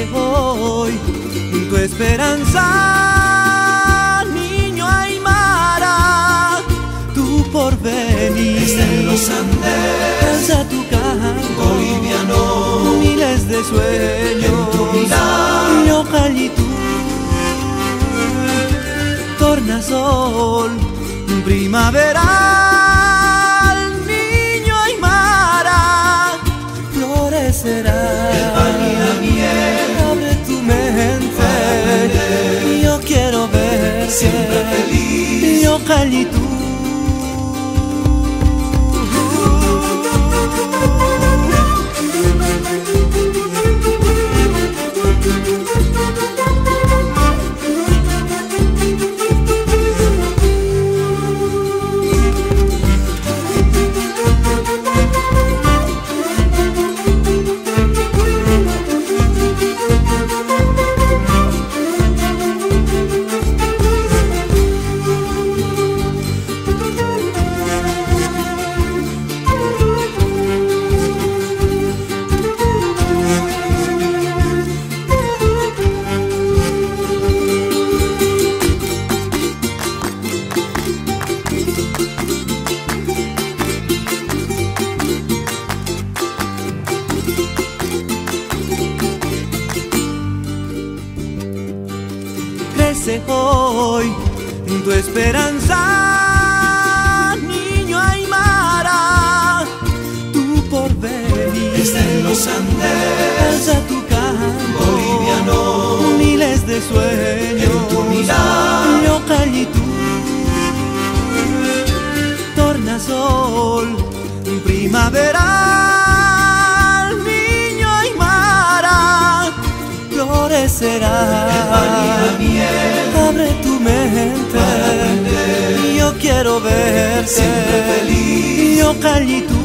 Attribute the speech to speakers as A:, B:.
A: crece hoy tu esperanza, niño Aymara, tu porvenir
B: está en los Andes,
A: alza tu canto
B: boliviano,
A: miles de sueños
B: en tu mirar,
A: localitud, tornasol primaveral, niño Aymara, florecerá.
B: el pan y la miel,
A: abre tu mente, yo quiero ver
B: siempre feliz,
A: localitud. Crece hoy tu esperanza, niño Aymara, tu porvenir
B: está en los Andes,
A: alza tu canto
B: boliviano,
A: miles de sueños
B: en tu mirar,
A: localitud, tornasol primaveral, niño Aymara, florecerá.
B: el pan y la miel,
A: abre tu mente, yo quiero verte
B: siempre feliz,
A: localitud.